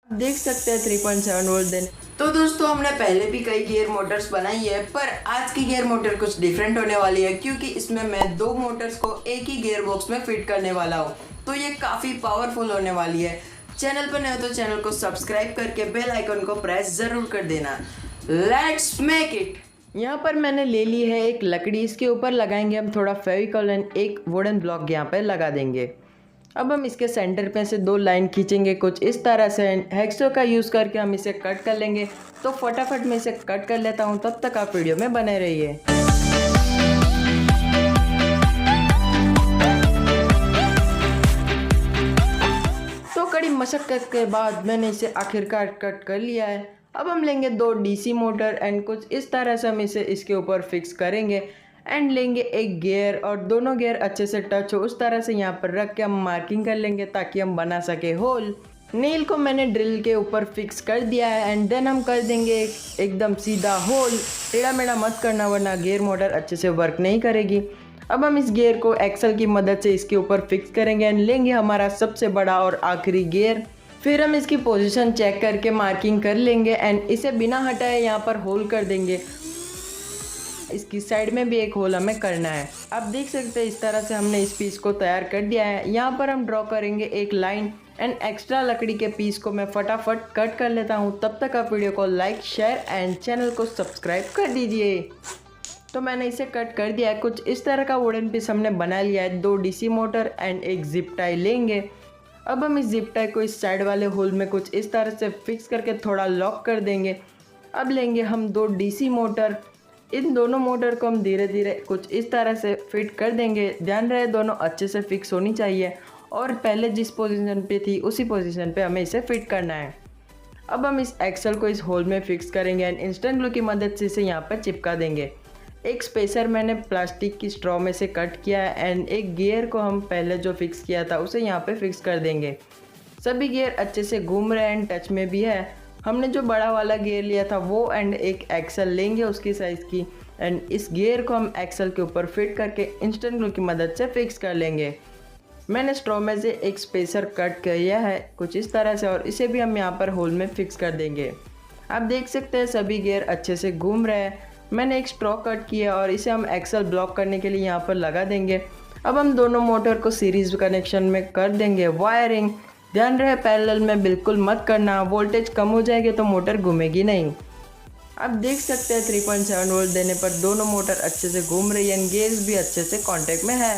देख सकते हैं 3.7 वोल्ट देने। तो दोस्तों हमने पहले भी कई गियर मोटर्स बनाई है, पर आज की गियर मोटर कुछ डिफरेंट होने वाली है क्योंकि इसमें मैं दो मोटर्स को एक ही गियर बॉक्स में फिट करने वाला हूँ। तो ये काफ़ी पावरफुल होने वाली है। चैनल पर नए हो तो चैनल को सब्सक्राइब करके बेल आइकन को प्रेस ज़रूर कर देना। Let's make it. यहाँ पर मैंने ले ली है एक लकड़ी, इसके ऊपर लगाएंगे हम थोड़ा फेविकॉल एंड एक वुडन ब्लॉक यहाँ पर लगा देंगे। अब हम इसके सेंटर पे से दो लाइन खींचेंगे कुछ इस तरह से। हेक्सो का यूज़ करके हम इसे कट कर लेंगे। तो फटाफट मैं इसे कट कर लेता हूँ, तब तक आप वीडियो में बने रहिए। तो कड़ी मशक्कत के बाद मैंने इसे आखिरकार कट कर लिया है। अब हम लेंगे दो डीसी मोटर एंड कुछ इस तरह से हम इसे इसके ऊपर फिक्स करेंगे एंड लेंगे एक गियर और दोनों गियर अच्छे से टच हो उस तरह से यहाँ पर रख के हम मार्किंग कर लेंगे ताकि हम बना सके होल। नील को मैंने ड्रिल के ऊपर फिक्स कर दिया है एंड देन हम कर देंगे एकदम सीधा होल। टेढ़ा मेढ़ा मत करना वरना गियर मोटर अच्छे से वर्क नहीं करेगी। अब हम इस गियर को एक्सल की मदद से इसके ऊपर फिक्स करेंगे एंड लेंगे हमारा सबसे बड़ा और आखिरी गियर। फिर हम इसकी पोजीशन चेक करके मार्किंग कर लेंगे एंड इसे बिना हटाए यहाँ पर होल कर देंगे। इसकी साइड में भी एक होल हमें करना है। आप देख सकते हैं इस तरह से हमने इस पीस को तैयार कर दिया है। यहाँ पर हम ड्रॉ करेंगे एक लाइन एंड एक्स्ट्रा लकड़ी के पीस को मैं फटाफट कट कर लेता हूँ। तब तक आप वीडियो को लाइक शेयर एंड चैनल को सब्सक्राइब कर दीजिए। तो मैंने इसे कट कर दिया है। कुछ इस तरह का वुडन पीस हमने बना लिया है। दो डीसी मोटर एंड एक जिप टाई लेंगे। अब हम इस जिप टाई को इस साइड वाले होल में कुछ इस तरह से फिक्स करके थोड़ा लॉक कर देंगे। अब लेंगे हम दो डीसी मोटर। इन दोनों मोटर को हम धीरे धीरे कुछ इस तरह से फिट कर देंगे। ध्यान रहे दोनों अच्छे से फिक्स होनी चाहिए और पहले जिस पोजीशन पे थी उसी पोजीशन पे हमें इसे फिट करना है। अब हम इस एक्सल को इस होल में फिक्स करेंगे एंड इंस्टेंट ग्लू की मदद से इसे यहाँ पर चिपका देंगे। एक स्पेसर मैंने प्लास्टिक की स्ट्रॉ में से कट किया है एंड एक गियर को हम पहले जो फिक्स किया था उसे यहाँ पे फिक्स कर देंगे। सभी गियर अच्छे से घूम रहे हैं एंड टच में भी है। हमने जो बड़ा वाला गियर लिया था वो एंड एक एक्सल लेंगे उसकी साइज़ की एंड इस गियर को हम एक्सल के ऊपर फिट करके इंस्टेंट ग्लू की मदद से फिक्स कर लेंगे। मैंने स्ट्रॉ में से एक स्पेसर कट किया है कुछ इस तरह से और इसे भी हम यहाँ पर होल में फिक्स कर देंगे। आप देख सकते हैं सभी गियर अच्छे से घूम रहे हैं। मैंने एक स्ट्रॉ कट किया और इसे हम एक्सल ब्लॉक करने के लिए यहाँ पर लगा देंगे। अब हम दोनों मोटर को सीरीज कनेक्शन में कर देंगे वायरिंग। ध्यान रहे पैरेलल में बिल्कुल मत करना, वोल्टेज कम हो जाएगी तो मोटर घूमेगी नहीं। आप देख सकते हैं 3.7 वोल्ट देने पर दोनों मोटर अच्छे से घूम रही है, गेयर्स भी अच्छे से कांटेक्ट में है।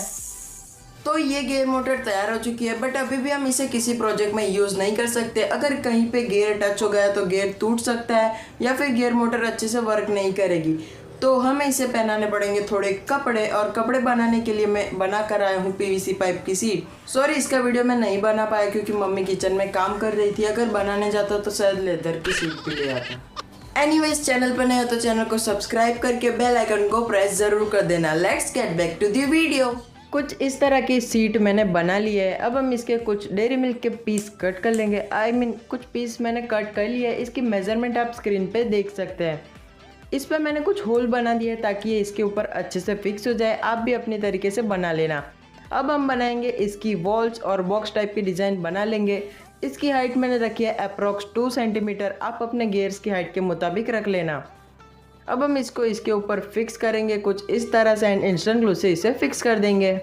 तो ये गियर मोटर तैयार हो चुकी है, बट अभी भी हम इसे किसी प्रोजेक्ट में यूज़ नहीं कर सकते। अगर कहीं पे गियर टच हो गया तो गियर टूट सकता है या फिर गियर मोटर अच्छे से वर्क नहीं करेगी। तो हमें इसे पहनाने पड़ेंगे थोड़े कपड़े, और कपड़े बनाने के लिए मैं बना कर आया हूँ पीवीसी पाइप की सीट। सॉरी इसका वीडियो मैं नहीं बना पाया क्योंकि मम्मी किचन में काम कर रही थी। अगर बनाने जाता तो शायद लेदर की सीट भी ले आता। एनीवेज चैनल पर नए हो तो चैनल को सब्सक्राइब करके बेल आइकन को प्रेस ज़रूर कर देना। Let's get back to the video. कुछ इस तरह की सीट मैंने बना ली है। अब हम इसके कुछ डेयरी मिल्क के पीस कट कर लेंगे। कुछ पीस मैंने कट कर लिया है। इसकी मेज़रमेंट आप स्क्रीन पे देख सकते हैं। इस पर मैंने कुछ होल बना दिए ताकि ये इसके ऊपर अच्छे से फिक्स हो जाए। आप भी अपनी तरीके से बना लेना। अब हम बनाएंगे इसकी वॉल्स और बॉक्स टाइप की डिज़ाइन बना लेंगे। इसकी हाइट मैंने रखी है अप्रॉक्स 2 सेंटीमीटर। आप अपने गियर्स की हाइट के मुताबिक रख लेना। अब हम इसको इसके ऊपर फिक्स करेंगे कुछ इस तरह से एंड इंस्टेंट ग्लू से इसे फिक्स कर देंगे।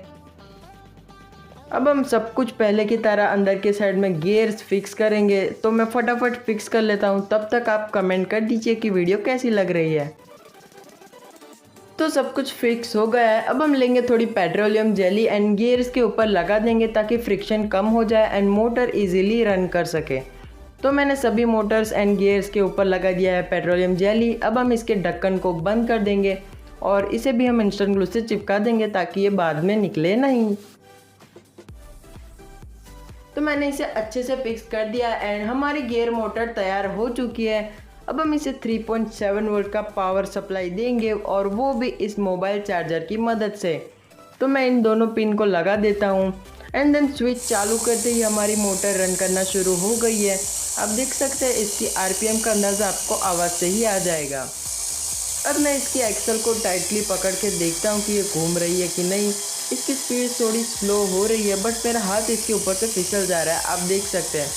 अब हम सब कुछ पहले की तरह अंदर के साइड में गियर्स फिक्स करेंगे। तो मैं फटाफट फिक्स कर लेता हूँ, तब तक आप कमेंट कर दीजिए कि वीडियो कैसी लग रही है। तो सब कुछ फिक्स हो गया है। अब हम लेंगे थोड़ी पेट्रोलियम जेली एंड गियर्स के ऊपर लगा देंगे ताकि फ्रिक्शन कम हो जाए एंड मोटर इजीली रन कर सके। तो मैंने सभी मोटर्स एंड गियर्स के ऊपर लगा दिया है पेट्रोलियम जेली। अब हम इसके ढक्कन को बंद कर देंगे और इसे भी हम इंस्टेंट ग्लू से चिपका देंगे ताकि ये बाद में निकले नहीं। तो मैंने इसे अच्छे से फिक्स कर दिया एंड हमारी गियर मोटर तैयार हो चुकी है। अब हम इसे 3.7 वोल्ट का पावर सप्लाई देंगे और वो भी इस मोबाइल चार्जर की मदद से। तो मैं इन दोनों पिन को लगा देता हूँ एंड देन स्विच चालू करते ही हमारी मोटर रन करना शुरू हो गई है। आप देख सकते हैं इसकी आरपीएम का अंदाज़ा आपको आवाज़ से ही आ जाएगा। अब मैं इसकी एक्सल को टाइटली पकड़ के देखता हूँ कि ये घूम रही है कि नहीं। इसकी स्पीड थोड़ी स्लो हो रही है बट मेरा हाथ इसके ऊपर से फिसल जा रहा है, आप देख सकते हैं।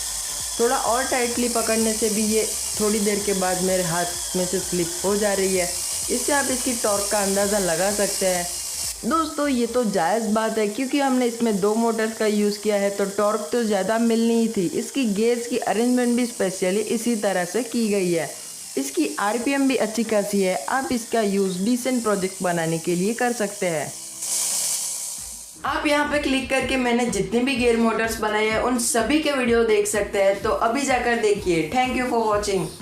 थोड़ा और टाइटली पकड़ने से भी ये थोड़ी देर के बाद मेरे हाथ में से स्लिप हो जा रही है। इससे आप इसकी टॉर्क का अंदाज़ा लगा सकते हैं। दोस्तों ये तो जायज़ बात है, क्योंकि हमने इसमें 2 मोटर्स का यूज़ किया है तो टॉर्क तो ज़्यादा मिलनी ही थी। इसकी गेयर्स की अरेंजमेंट भी स्पेशली इसी तरह से की गई है। इसकी आरपीएम भी अच्छी खासी है। आप इसका यूज़ डिसेंट प्रोजेक्ट बनाने के लिए कर सकते हैं। आप यहाँ पे क्लिक करके मैंने जितने भी गियर मोटर्स बनाए हैं उन सभी के वीडियो देख सकते हैं, तो अभी जाकर देखिए। Thank you for watching.